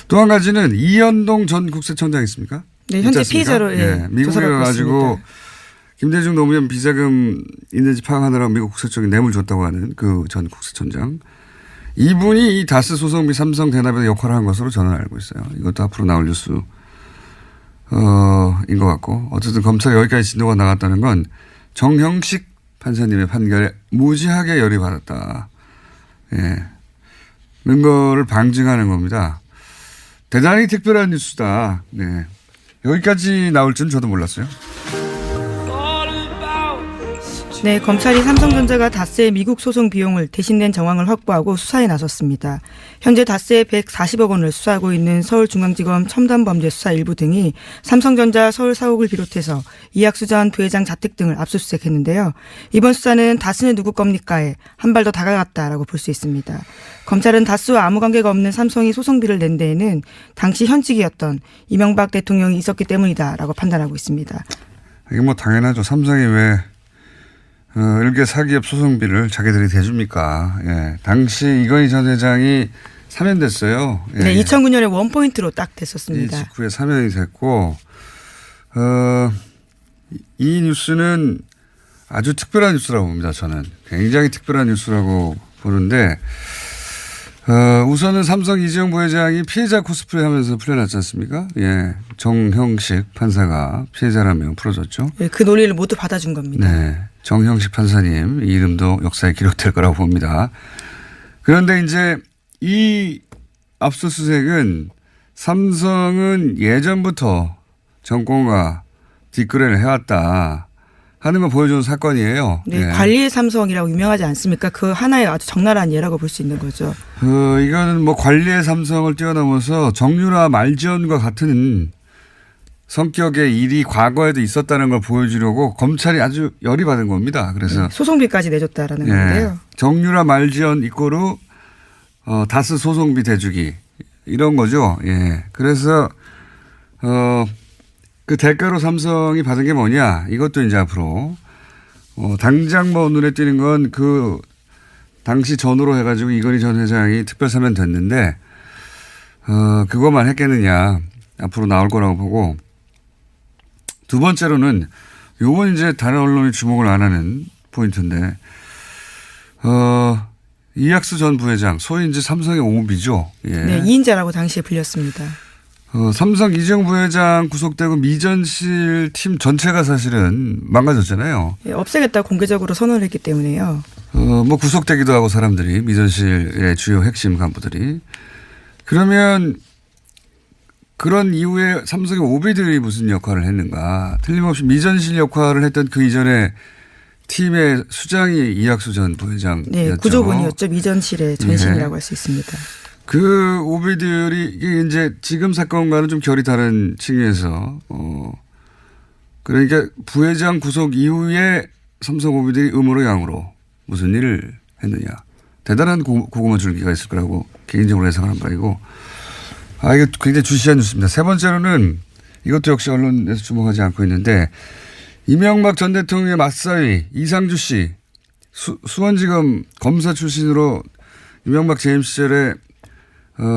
또 한 가지는 이현동 전 국세청장 있습니까? 네, 현재 피의자로 미국에 가가지고 김대중 노무현 비자금 있는지 파악하느라고 미국 국세청에 뇌물 줬다고 하는 그 전 국세청장. 이분이 이 다스 소송비 삼성 대납에 역할을 한 것으로 저는 알고 있어요. 이것도 앞으로 나올 뉴스인 것 같고. 어쨌든 검찰이 여기까지 진도가 나갔다는 건 정형식 판사님의 판결에 무지하게 열이 받았다. 예. 는 거를 방증하는 겁니다. 대단히 특별한 뉴스다. 네. 여기까지 나올 줄은 저도 몰랐어요. 네, 검찰이 삼성전자가 다스의 미국 소송 비용을 대신 낸 정황을 확보하고 수사에 나섰습니다. 현재 다스의 140억 원을 수사하고 있는 서울중앙지검 첨단범죄수사 1부 등이 삼성전자 서울 사옥을 비롯해서 이학수 전 부회장 자택 등을 압수수색했는데요. 이번 수사는 다스는 누구 겁니까에 한 발 더 다가갔다라고 볼 수 있습니다. 검찰은 다스와 아무 관계가 없는 삼성이 소송비를 낸 데에는 당시 현직이었던 이명박 대통령이 있었기 때문이다라고 판단하고 있습니다. 이게 뭐 당연하죠. 삼성이 왜 일개 사기업 소송비를 자기들이 대줍니까? 예. 당시 이건희 전 회장이 사면됐어요. 예. 네, 2009년에 원포인트로 딱 됐었습니다. 이 직후에 사면이 됐고, 이 뉴스는 아주 특별한 뉴스라고 봅니다. 저는 굉장히 특별한 뉴스라고 보는데, 우선은 삼성 이재용 부회장이 피해자 코스프레 하면서 풀려났지 않습니까? 예. 정형식 판사가 피해자라며 풀어줬죠. 네, 그 논리를 모두 받아준 겁니다. 네. 정형식 판사님 이 이름도 역사에 기록될 거라고 봅니다. 그런데 이제 이 압수수색은 삼성은 예전부터 정권과 뒷거래를 해왔다 하는 걸 보여주는 사건이에요. 네, 네. 관리의 삼성이라고 유명하지 않습니까? 그 하나의 아주 적나라한 예라고 볼 수 있는 거죠. 이거는 뭐 관리의 삼성을 뛰어넘어서 정유라 말지원과 같은 성격의 일이 과거에도 있었다는 걸 보여주려고 검찰이 아주 열이 받은 겁니다. 그래서 소송비까지 내줬다라는 건데요. 정유라 말지원 이꼬르 다스 소송비 대주기 이런 거죠. 예. 그래서 그 대가로 삼성이 받은 게 뭐냐 이것도 이제 앞으로 당장 뭐 눈에 띄는 건 그 당시 전후로 해가지고 이건희 전 회장이 특별 사면 됐는데 그것만 했겠느냐 앞으로 나올 거라고 보고. 두 번째로는 요건 이제 다른 언론이 주목을 안 하는 포인트인데 이학수 전 부회장 소위 이제 삼성의 오비죠. 예. 네, 2인자라고 당시에 불렸습니다. 삼성 이재용 부회장 구속되고 미전실 팀 전체가 사실은 망가졌잖아요. 네, 없애겠다고 공개적으로 선언을 했기 때문에요. 뭐 구속되기도 하고 사람들이 미전실의 주요 핵심 간부들이. 그러면 그런 이후에 삼성의 오비들이 무슨 역할을 했는가. 틀림없이 미전실 역할을 했던 그 이전에 팀의 수장이 이학수 전 부회장이었죠. 네, 구조본이었죠. 미전실의 전신이라고 할 수 있습니다. 그 오비들이 이게 이제 지금 사건과는 좀 결이 다른 층에서 그러니까 부회장 구속 이후에 삼성 오비들이 음으로 양으로 무슨 일을 했느냐. 대단한 고구마 줄기가 있을 거라고 개인적으로 예상하는 바이고. 이거 굉장히 주시한 뉴스입니다. 세 번째로는 이것도 역시 언론에서 주목하지 않고 있는데 이명박 전 대통령의 맞사위 이상주 씨 수원지검 검사 출신으로 이명박 재임 시절에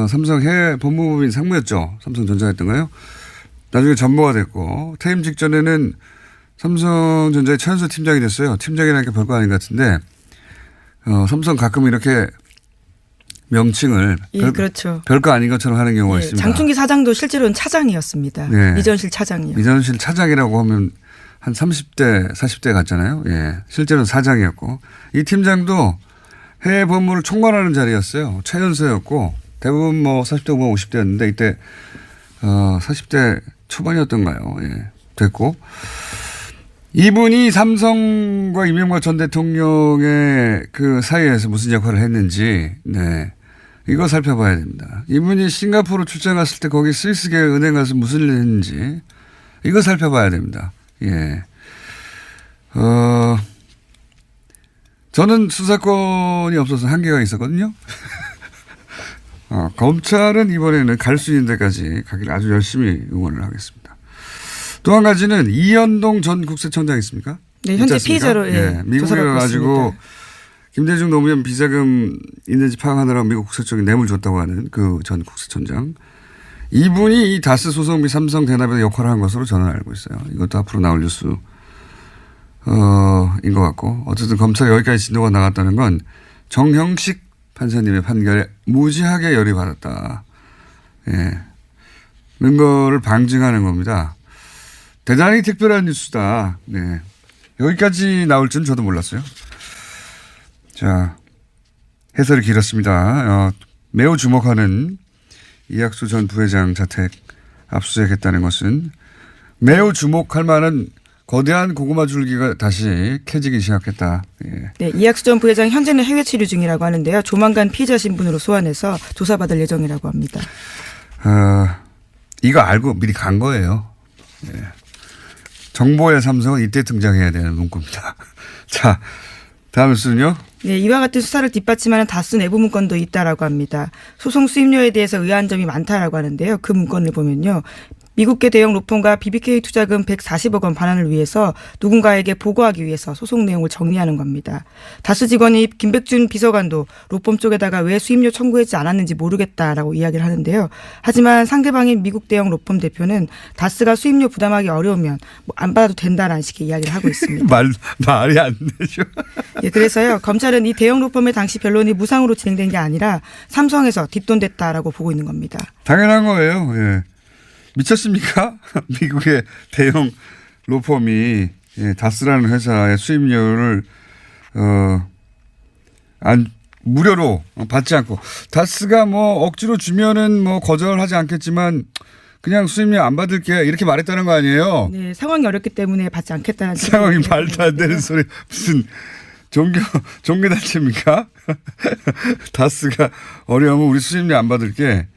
삼성 해외 법무부인 상무였죠. 삼성전자였던가요? 나중에 전무가 됐고 퇴임 직전에는 삼성전자의 최연소 팀장이 됐어요. 팀장이라는 게 별거 아닌 것 같은데 삼성 가끔 이렇게 명칭을 예, 그렇죠. 별거 아닌 것처럼 하는 경우가 있습니다. 장충기 사장도 실제로는 차장이었습니다. 네. 미전실 차장이요. 미전실 차장이라고 하면 한 30대 40대 같잖아요. 예. 실제로는 사장이었고 이 팀장도 해외 법무를 총괄하는 자리였어요. 최연소였고 대부분 뭐 40대 후반 50대였는데 이때 40대 초반이었던가요. 예. 됐고 이분이 삼성과 이명박 전 대통령의 그 사이에서 무슨 역할을 했는지, 네. 이거 살펴봐야 됩니다. 이분이 싱가포르 출장 갔을 때 거기 스위스계 은행 가서 무슨 일을 했는지, 이거 살펴봐야 됩니다. 예. 저는 수사권이 없어서 한계가 있었거든요. 검찰은 이번에는 갈 수 있는 데까지 가길 아주 열심히 응원을 하겠습니다. 또 한 가지는 이현동 전 국세청장 있습니까? 네, 현재 피의자로 미국에 가가지고 김대중 노무현 비자금 있는지 파악하느라고 미국 국세청에 뇌물 줬다고 하는 그 전 국세청장. 이분이 이 다스 소송 및 삼성 대납에 역할을 한 것으로 저는 알고 있어요. 이것도 앞으로 나올 뉴스 인 것 같고 어쨌든 검찰이 여기까지 진도가 나갔다는 건 정형식 판사님의 판결에 무지하게 열이 받았다. 예. 는 거를 방증하는 겁니다. 대단히 특별한 뉴스다. 네. 여기까지 나올 줄은 저도 몰랐어요. 자, 해설이 길었습니다. 매우 주목하는 이학수 전 부회장 자택 압수수색했다는 것은 매우 주목할 만한 거대한 고구마 줄기가 다시 캐지기 시작했다. 예. 네, 이학수 전 부회장 현재는 해외 치료 중이라고 하는데요. 조만간 피의자 신분으로 소환해서 조사받을 예정이라고 합니다. 이거 알고 미리 간 거예요. 예. 정보의 삼성은 이때 등장해야 되는 문구입니다. 자, 다음 뉴스는요. 네, 이와 같은 수사를 뒷받침하는 다스 내부 문건도 있다라고 합니다. 소송 수임료에 대해서 의아한 점이 많다라고 하는데요. 그 문건을 보면요. 미국계 대형 로펌과 BBK 투자금 140억 원 반환을 위해서 누군가에게 보고하기 위해서 소송 내용을 정리하는 겁니다. 다스 직원이 김백준 비서관도 로펌 쪽에다가 왜 수임료 청구하지 않았는지 모르겠다라고 이야기를 하는데요. 하지만 상대방인 미국 대형 로펌 대표는 다스가 수임료 부담하기 어려우면 안 받아도 된다라는 식의 이야기를 하고 있습니다. 말이 안 되죠. 예, 그래서요. 검찰은 이 대형 로펌의 당시 변론이 무상으로 진행된 게 아니라 삼성에서 뒷돈됐다라고 보고 있는 겁니다. 당연한 거예요. 예. 미쳤습니까? 미국의 대형 로펌이 다스라는 회사의 수임료를 무료로 받지 않고 다스가 뭐 억지로 주면은 뭐 거절하지 않겠지만 그냥 수임료 안 받을게 이렇게 말했다는 거 아니에요? 네, 상황이 어렵기 때문에 받지 않겠다는 상황이 말도 안 되는 소리 무슨 종교단체입니까? 다스가 어려우면 우리 수임료 안 받을게.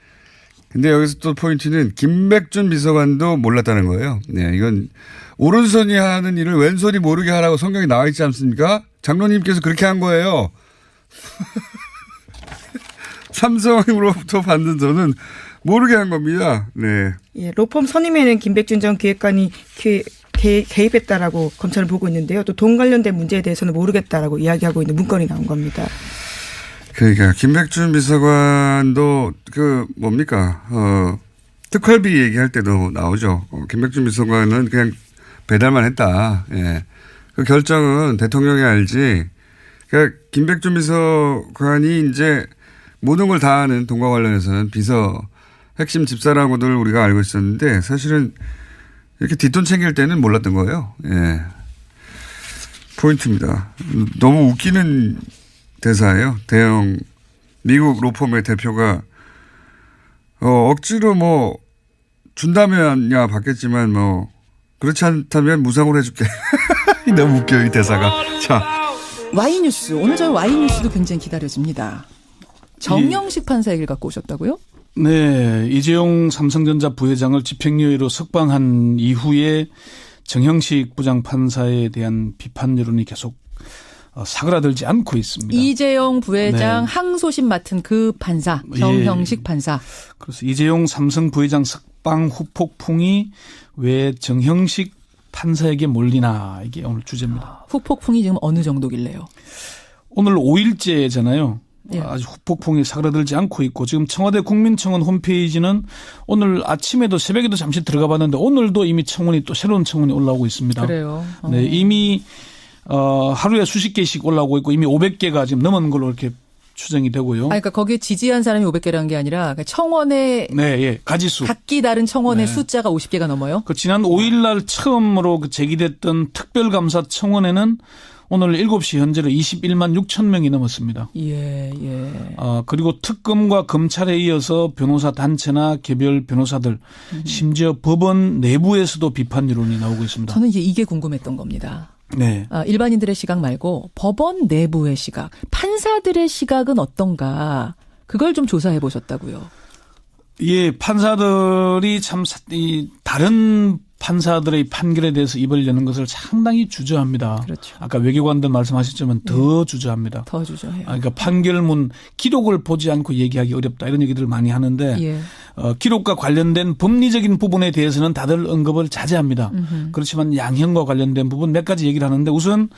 근데 여기서 또 포인트는 김백준 비서관도 몰랐다는 거예요. 네, 이건 오른손이 하는 일을 왼손이 모르게 하라고 성경에 나와 있지 않습니까? 장로님께서 그렇게 한 거예요. 삼성으로부터 받는 돈은 모르게 한 겁니다. 네. 예, 로펌 선임에는 김백준 전 기획관이 개입했다라고 검찰은 보고 있는데요. 또 돈 관련된 문제에 대해서는 모르겠다라고 이야기하고 있는 문건이 나온 겁니다. 그러니까 김백준 비서관도 특활비 얘기할 때도 나오죠. 김백준 비서관은 그냥 배달만 했다. 예. 그 결정은 대통령이 알지. 그러니까 김백준 비서관이 이제 모든 걸 다 하는 돈과 관련해서는 비서 핵심 집사라고들 우리가 알고 있었는데 사실은 이렇게 뒷돈 챙길 때는 몰랐던 거예요. 예. 포인트입니다. 너무 웃기는 대사예요. 대형 미국 로펌의 대표가 억지로 뭐 준다면야 받겠지만 뭐 그렇지 않다면 무상으로 해줄게. 너무 웃겨요 이 대사가. 자, Y뉴스 오늘 저희 Y뉴스도 굉장히 기다려집니다. 정형식 판사 얘기를 갖고 오셨다고요? 네, 이재용 삼성전자 부회장을 집행유예로 석방한 이후에 정형식 부장판사에 대한 비판 여론이 계속 사그라들지 않고 있습니다. 이재용 부회장 네. 항소심 맡은 그 판사, 정형식 판사. 그래서 이재용 삼성 부회장 석방 후폭풍이 왜 정형식 판사에게 몰리나 이게 오늘 주제입니다. 후폭풍이 지금 어느 정도길래요? 오늘 5일째잖아요. 예. 아주 후폭풍이 사그라들지 않고 있고 지금 청와대 국민청원 홈페이지는 오늘 아침에도 새벽에도 잠시 들어가 봤는데 오늘도 이미 청원이 또 새로운 청원이 올라오고 있습니다. 그래요. 네, 이미 하루에 수십 개씩 올라오고 있고 이미 500개가 지금 넘은 걸로 이렇게 추정이 되고요. 그러니까 거기에 지지한 사람이 500개라는 게 아니라 청원의 네, 예, 가지수. 각기 다른 청원의 네. 숫자가 50개가 넘어요. 그 지난 5일 날 처음으로 제기됐던 특별감사 청원에는 오늘 7시 현재로 21만 6천 명이 넘었습니다. 예, 예. 그리고 특검과 검찰에 이어서 변호사 단체나 개별 변호사들 심지어 법원 내부에서도 비판 여론이 나오고 있습니다. 저는 이게 궁금했던 겁니다. 네. 일반인들의 시각 말고 법원 내부의 시각, 판사들의 시각은 어떤가? 그걸 좀 조사해 보셨다고요. 예, 판사들이 참 다른 판사들의 판결에 대해서 입을 여는 것을 상당히 주저합니다. 그렇죠. 아까 외교관들 말씀하셨지만 더 주저합니다. 더 주저해요. 그러니까 판결문 기록을 보지 않고 얘기하기 어렵다 이런 얘기들을 많이 하는데 예. 기록과 관련된 법리적인 부분에 대해서는 다들 언급을 자제합니다. 그렇지만 양형과 관련된 부분 몇 가지 얘기를 하는데 우선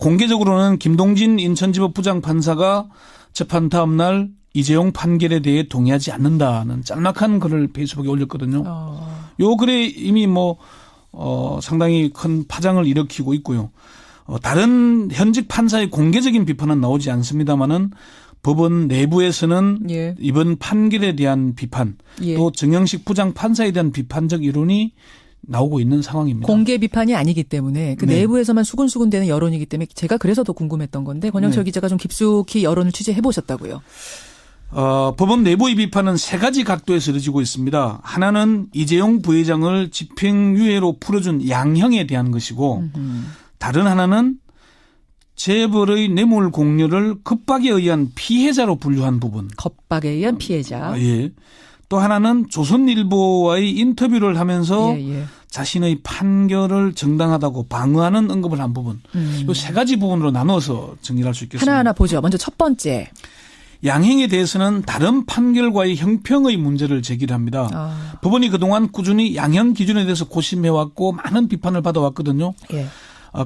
공개적으로는 김동진 인천지법 부장판사가 재판 다음 날 이재용 판결에 대해 동의하지 않는다는 짤막한 글을 페이스북에 올렸거든요. 요 글에 이미 상당히 큰 파장을 일으키고 있고요. 다른 현직 판사의 공개적인 비판은 나오지 않습니다만은 법원 내부에서는 예. 이번 판결에 대한 비판 예. 또 정영식 부장 판사에 대한 비판적 이론이 나오고 있는 상황입니다. 공개 비판이 아니기 때문에 그 네. 내부에서만 수근수근대는 여론이기 때문에 제가 그래서 더 궁금했던 건데 권영철 네. 기자가 좀 깊숙이 여론을 취재해 보셨다고요. 법원 내부의 비판은 세 가지 각도에서 이루어지고 있습니다. 하나는 이재용 부회장을 집행유예로 풀어준 양형에 대한 것이고 다른 하나는 재벌의 뇌물 공여를 겁박에 의한 피해자로 분류한 부분. 겁박에 의한 피해자. 예. 또 하나는 조선일보와의 인터뷰를 하면서 예. 자신의 판결을 정당하다고 방어하는 언급을 한 부분. 이 세 가지 부분으로 나눠서 정리할 수 있겠습니다. 하나하나 보죠. 먼저 첫 번째. 양형에 대해서는 다른 판결과의 형평의 문제를 제기합니다. 법원이 그동안 꾸준히 양형 기준에 대해서 고심해왔고 많은 비판을 받아왔거든요. 예.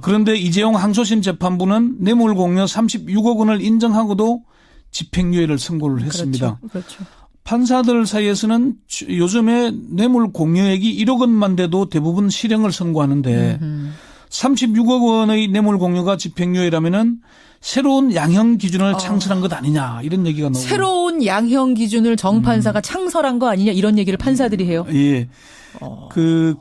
그런데 이재용 항소심 재판부는 뇌물 공여 36억 원을 인정하고도 집행유예를 선고를 했습니다. 그렇죠. 판사들 사이에서는 요즘에 뇌물 공여액이 1억 원만 돼도 대부분 실형을 선고하는데 36억 원의 뇌물 공여가 집행유예라면은 새로운 양형 기준을 창설한 것 아니냐 이런 얘기가 나오고 새로운 양형 기준을 정 판사가 창설한 거 아니냐 이런 얘기를 판사들이 해요. 예. 그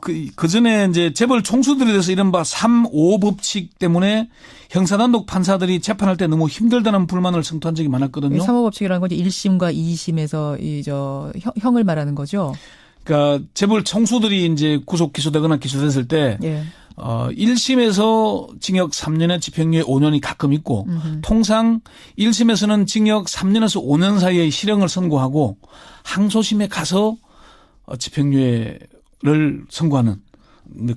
전에 이제 재벌 총수들에 대해서 이른바 3.5 법칙 때문에 형사단독 판사들이 재판할 때 너무 힘들다는 불만을 성토한 적이 많았거든요. 3호 법칙이라는 건 1심과 2심에서 형을 말하는 거죠. 그러니까 재벌 총수들이 이제 구속 기소되거나 기소됐을 때 예. 1심에서 징역 3년에 집행유예 5년이 가끔 있고 통상 1심에서는 징역 3년에서 5년 사이의 실형을 선고하고 항소심에 가서 집행유예를 선고하는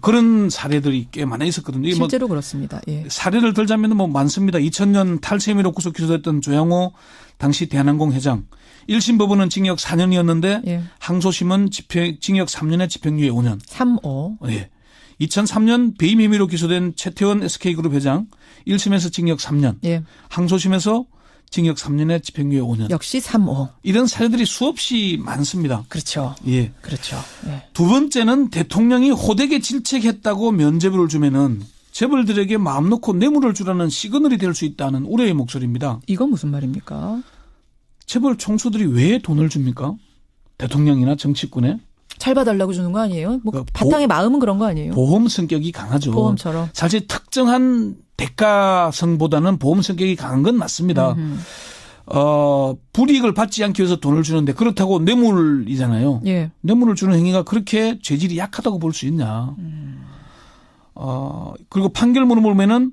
그런 사례들이 꽤 많아 있었거든요. 실제로 그렇습니다. 예. 사례를 들자면 많습니다. 2000년 탈세 혐의로 구속 기소됐던 조양호 당시 대한항공 회장. 1심 법원은 징역 4년이었는데 예. 항소심은 징역 3년에 집행유예 5년. 3.5. 예. 2003년 배임 혐의로 기소된 최태원 SK그룹 회장 1심에서 징역 3년. 예. 항소심에서 징역 3년에 집행유예 5년. 역시 3.5. 이런 사례들이 수없이 많습니다. 그렇죠. 예. 그렇죠. 예. 두 번째는 대통령이 호되게 질책했다고 면죄부를 주면은 재벌들에게 마음 놓고 뇌물을 주라는 시그널이 될 수 있다는 우려의 목소리입니다. 이건 무슨 말입니까? 재벌 총수들이 왜 돈을 줍니까? 대통령이나 정치권에? 잘 봐달라고 주는 거 아니에요? 뭐 그러니까 바탕의 마음은 그런 거 아니에요? 보험 성격이 강하죠. 보험처럼. 사실 특정한 대가성보다는 보험 성격이 강한 건 맞습니다. 불이익을 받지 않기 위해서 돈을 주는데 그렇다고 뇌물이잖아요. 예. 뇌물을 주는 행위가 그렇게 죄질이 약하다고 볼 수 있냐. 그리고 판결문을 보면은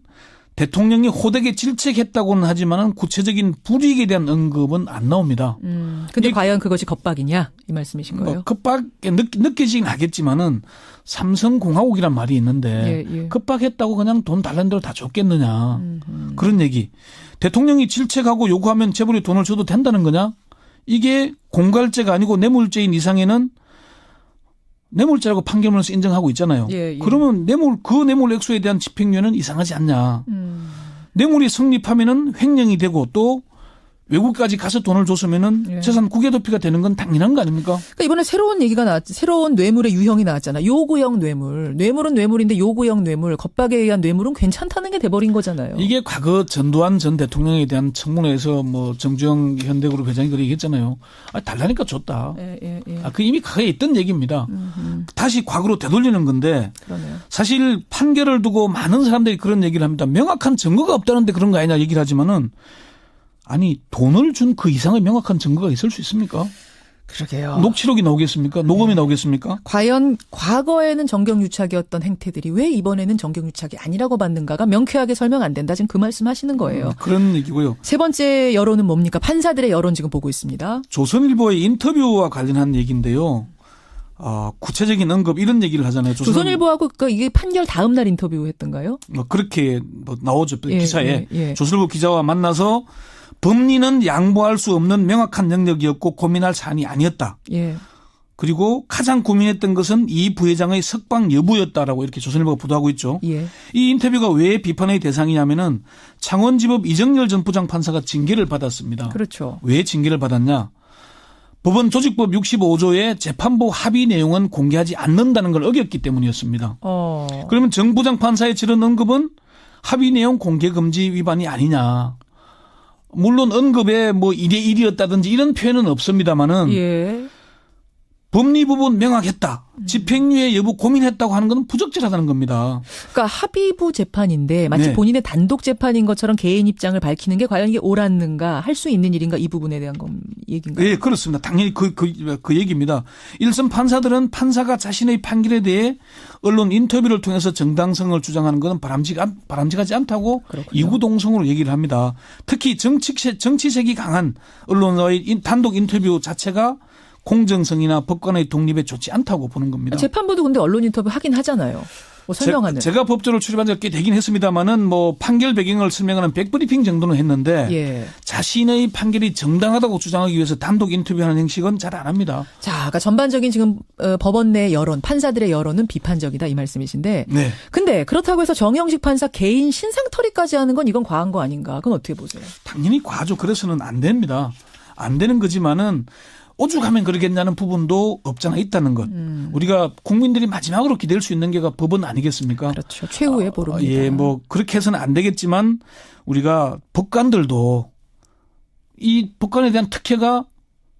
대통령이 호되게 질책했다고는 하지만은 구체적인 불이익에 대한 언급은 안 나옵니다. 근데 과연 그것이 겁박이냐 이 말씀이신 거예요? 겁박에 느껴지긴 하겠지만은 삼성공화국이란 말이 있는데 예. 겁박했다고 그냥 돈 달라는 대로 다 줬겠느냐. 그런 얘기. 대통령이 질책하고 요구하면 재벌이 돈을 줘도 된다는 거냐? 이게 공갈죄가 아니고 뇌물죄인 이상에는 뇌물죄라고 판결문에서 인정하고 있잖아요. 예. 그러면 그 뇌물 액수에 대한 집행유예는 이상하지 않냐. 뇌물이 성립하면은 횡령이 되고 또 외국까지 가서 돈을 줬으면은 예. 재산 국외도피가 되는 건 당연한 거 아닙니까? 그러니까 이번에 새로운 얘기가 나왔지. 새로운 뇌물의 유형이 나왔잖아. 요구형 뇌물. 뇌물은 뇌물인데 요구형 뇌물, 겁박에 의한 뇌물은 괜찮다는 게 돼버린 거잖아요. 이게 과거 전두환 전 대통령에 대한 청문회에서 정주영 현대그룹 회장이 그렇게 얘기했잖아요. 달라니까 줬다. 예. 그 이미 과거에 있던 얘기입니다. 다시 과거로 되돌리는 건데 그러네요. 사실 판결을 두고 많은 사람들이 그런 얘기를 합니다. 명확한 증거가 없다는데 그런 거 아니냐 얘기를 하지만은 아니 돈을 준 그 이상의 명확한 증거가 있을 수 있습니까? 그러게요. 녹취록이 나오겠습니까? 녹음이 나오겠습니까? 과연 과거에는 정경유착이었던 행태들이 왜 이번에는 정경유착이 아니라고 받는가가 명쾌하게 설명 안 된다. 지금 그 말씀하시는 거예요. 그런 얘기고요. 세 번째 여론은 뭡니까? 판사들의 여론 지금 보고 있습니다. 조선일보의 인터뷰와 관련한 얘기인데요. 구체적인 언급 이런 얘기를 하잖아요. 조선일보하고 이게 판결 다음 날 인터뷰했던가요? 그렇게 나오죠. 기사에. 예. 조선일보 기자와 만나서 법리는 양보할 수 없는 명확한 영역이었고 고민할 사안이 아니었다. 예. 그리고 가장 고민했던 것은 이 부회장의 석방 여부였다라고 이렇게 조선일보가 보도하고 있죠. 예. 이 인터뷰가 왜 비판의 대상이냐면은 창원지법 이정열 전 부장판사가 징계를 받았습니다. 그렇죠. 왜 징계를 받았냐? 법원 조직법 65조의 재판부 합의 내용은 공개하지 않는다는 걸 어겼기 때문이었습니다. 그러면 정 부장판사의 저런 언급은 합의 내용 공개 금지 위반이 아니냐? 물론 언급에 뭐 1대 1이었다든지 이런 표현은 없습니다만은 예. 법리 부분 명확했다. 집행유예 여부 고민했다고 하는 건 부적절하다는 겁니다. 그러니까 합의부 재판인데 마치 네. 본인의 단독 재판인 것처럼 개인 입장을 밝히는 게 과연 이게 옳았는가 할 수 있는 일인가 이 부분에 대한 얘기인가요? 예, 그렇습니다. 당연히 그 얘기입니다. 일선 판사들은 판사가 자신의 판결에 대해 언론 인터뷰를 통해서 정당성을 주장하는 것은 바람직하지 않다고 그렇군요. 이구동성으로 얘기를 합니다. 특히 정치색이 강한 언론과의 단독 인터뷰 자체가 공정성이나 법관의 독립에 좋지 않다고 보는 겁니다. 재판부도 근데 언론 인터뷰 하긴 하잖아요. 뭐 설명하는. 제가 법조를 출입한 지가 꽤 되긴 했습니다만은 뭐 판결 배경을 설명하는 백브리핑 정도는 했는데 예. 자신의 판결이 정당하다고 주장하기 위해서 단독 인터뷰하는 형식은 잘 안 합니다. 자, 그러니까 전반적인 지금 법원 내 여론, 판사들의 여론은 비판적이다 이 말씀이신데. 네. 근데 그렇다고 해서 정형식 판사 개인 신상털이까지 하는 건 이건 과한 거 아닌가? 그건 어떻게 보세요? 당연히 과하죠. 그래서는 안 됩니다. 안 되는 거지만은 오죽하면 그러겠냐는 부분도 없잖아 있다는 것. 우리가 국민들이 마지막으로 기댈 수 있는 게 법은 아니겠습니까? 그렇죠. 최후의 보루입니다. 예, 뭐 그렇게 해서는 안 되겠지만 우리가 법관들도 이 법관에 대한 특혜가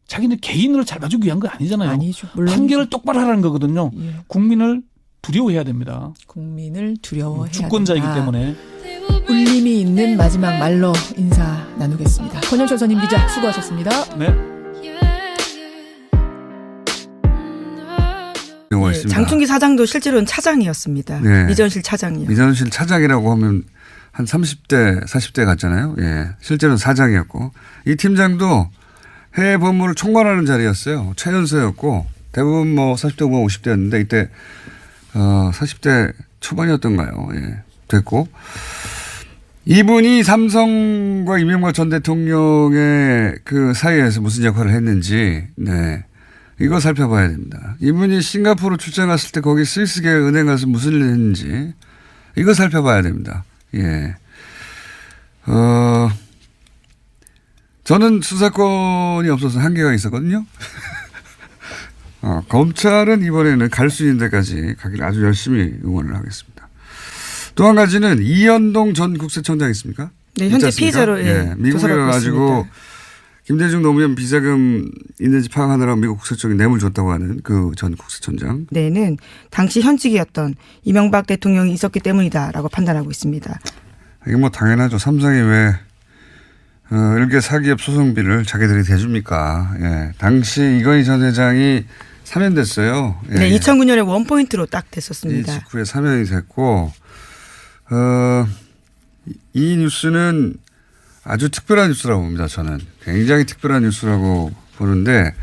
자기네 개인을 잘 봐주기 위한 거 아니잖아요. 아니죠. 물론 판결을 똑바로 하라는 거거든요. 예. 국민을 두려워해야 됩니다. 국민을 두려워해야 주권자이기 된다. 때문에. 울림이 있는 마지막 말로 인사 나누겠습니다. 권영철 전임 기자 수고하셨습니다. 네. 경우가 네, 있습니다. 장충기 사장도 실제로는 차장이었습니다. 네. 미전실 차장이요. 미전실 차장이라고 하면 한 30대, 40대 같잖아요. 예. 실제로는 사장이었고 이 팀장도 해외 법무를 총괄하는 자리였어요. 최연소였고 대부분 뭐 40대 후반 50대였는데 이때 40대 초반이었던가요. 예. 됐고 이분이 삼성과 이명박 전 대통령의 그 사이에서 무슨 역할을 했는지 네. 이거 살펴봐야 됩니다. 이분이 싱가포르 출장 갔을 때 거기 스위스계 은행 가서 무슨 일을 했는지 이거 살펴봐야 됩니다. 예. 저는 수사권이 없어서 한계가 있었거든요. 검찰은 이번에는 갈 수 있는 데까지 가기를 아주 열심히 응원을 하겠습니다. 또 한 가지는 이현동 전 국세청장 있습니까? 네, 현재 있지 않습니까? 피의자로 예, 미국에 조사받고 가가지고 있습니다. 김대중 노무현 비자금 있는지 파악하느라고 미국 국세청에 뇌물 줬다고 하는 그 전 국세청장. 네는 당시 현직이었던 이명박 대통령이 있었기 때문이다라고 판단하고 있습니다. 이게 뭐 당연하죠. 삼성이 왜 일개 사기업 소송비를 자기들이 대줍니까? 예. 당시 이건희 전 회장이 사면됐어요. 예. 네, 2009년에 원포인트로 딱 이 됐었습니다. 직후에 사면이 됐고 이 뉴스는 아주 특별한 뉴스라고 봅니다. 저는 굉장히 특별한 뉴스라고 보는데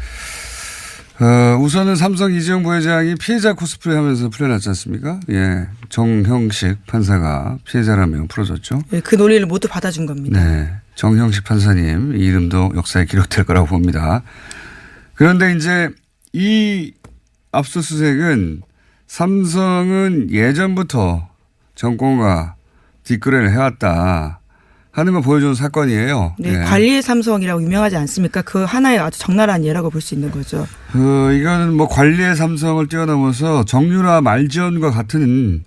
우선은 삼성 이재용 부회장이 피해자 코스프레 하면서 풀려났지 않습니까? 예, 정형식 판사가 피해자라며 풀어줬죠. 네, 그 논리를 모두 받아준 겁니다. 네, 정형식 판사님 이 이름도 역사에 기록될 거라고 봅니다. 그런데 이제 이 압수수색은 삼성은 예전부터 정권과 뒷거래를 해왔다 하는 걸 보여주는 사건이에요. 네, 예. 관리의 삼성이라고 유명하지 않습니까? 그 하나의 아주 적나라한 예라고 볼 수 있는 거죠. 이거는 뭐 관리의 삼성을 뛰어넘어서 정유라 말지원과 같은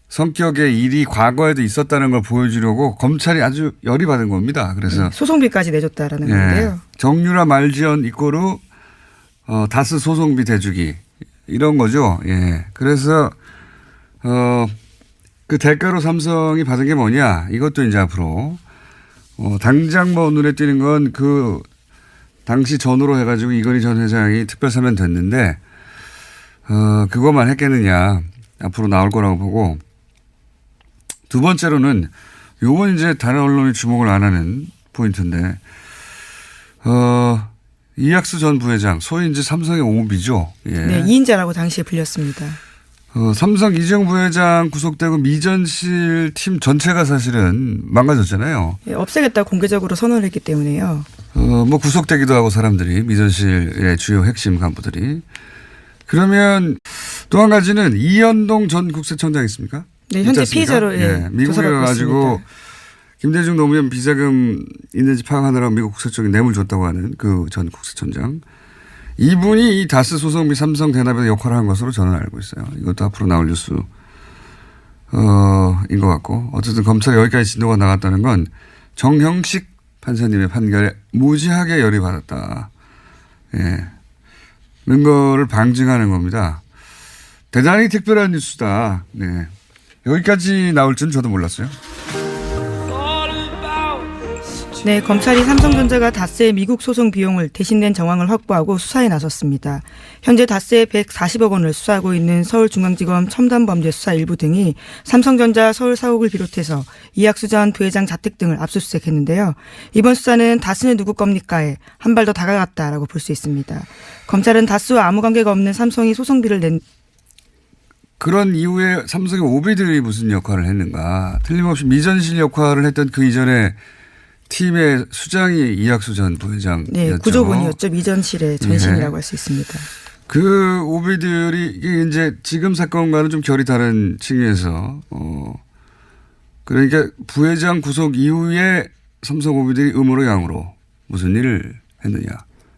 성격의 일이 과거에도 있었다는 걸 보여주려고 검찰이 아주 열이 받은 겁니다. 그래서 소송비까지 내줬다라는 예, 건데요. 정유라 말지원 이꼬르 다스 소송비 대주기 이런 거죠. 예. 그래서 그 대가로 삼성이 받은 게 뭐냐 이것도 이제 앞으로 당장 뭐 눈에 띄는 건 그 당시 전후로 해가지고 이건희 전 회장이 특별 사면 됐는데 그것만 했겠느냐 앞으로 나올 거라고 보고 두 번째로는 요건 이제 다른 언론이 주목을 안 하는 포인트인데 이학수 전 부회장 소위 이제 삼성의 오비죠. 예. 네, 2인자라고 당시에 불렸습니다. 삼성 이재용 부회장 구속되고 미전실 팀 전체가 사실은 망가졌잖아요. 예, 없애겠다고 공개적으로 선언을 했기 때문에요. 뭐 구속되기도 하고 사람들이 미전실의 주요 핵심 간부들이. 그러면 또 한 가지는 이현동 전 국세청장 있습니까? 네, 현재 있지 않습니까? 피의자로 미국에 조사받고 가지고 있습니다. 김대중 노무현 비자금 있는지 파악하느라고 미국 국세청에 뇌물 줬다고 하는 그 전 국세청장. 이분이 이 다스 소송 및 삼성 대납에 역할을 한 것으로 저는 알고 있어요. 이것도 앞으로 나올 뉴스 인 것 같고, 어쨌든 검찰이 여기까지 진도가 나갔다는 건 정형식 판사님의 판결에 무지하게 열이 받았다. 예. 는 거를 방증하는 겁니다. 대단히 특별한 뉴스다. 네. 여기까지 나올 줄은 저도 몰랐어요. 네, 검찰이 삼성전자가 다스의 미국 소송 비용을 대신 낸 정황을 확보하고 수사에 나섰습니다. 현재 다스의 140억 원을 수사하고 있는 서울중앙지검 첨단범죄수사 1부 등이 삼성전자 서울 사옥을 비롯해서 이학수 전 부회장 자택 등을 압수수색했는데요. 이번 수사는 다스는 누구 겁니까에 한 발 더 다가갔다라고 볼 수 있습니다. 검찰은 다스와 아무 관계가 없는 삼성이 소송비를 낸 그런 이후에 삼성의 오비들이 무슨 역할을 했는가. 틀림없이 미전실 역할을 했던 그 이전에 팀의 수장이 이학수 전 부회장이었죠. 네, 구조본이었죠. 미전실의 전신이라고 할 수 있습니다. 그 오비들이 이게 이제 지금 사건과는 좀 결이 다른 측면에서 그러니까 부회장 구속 이후에 삼성 오비들이 음으로 양으로 무슨 일을 했느냐.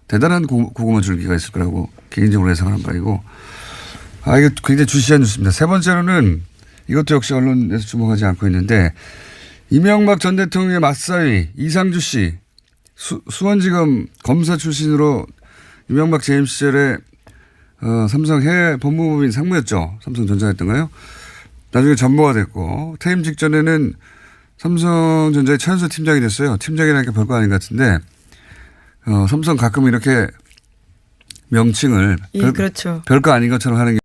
대단한 고구마 줄기가 있을 거라고 개인적으로 예상하는 바이고, 이거 굉장히 주시한 뉴스입니다. 세 번째로는 이것도 역시 언론에서 주목하지 않고 있는데, 이명박 전 대통령의 맞사위 이상주 씨, 수원지검 검사 출신으로 이명박 재임 시절에 삼성 해외 법무부인 상무였죠. 삼성전자였던가요? 나중에 전무가 됐고, 퇴임 직전에는 삼성전자의 최연소 팀장이 됐어요. 팀장이라니까 별거 아닌 것 같은데, 삼성 가끔 이렇게 명칭을 예, 그렇죠. 별거 아닌 것처럼 하는 게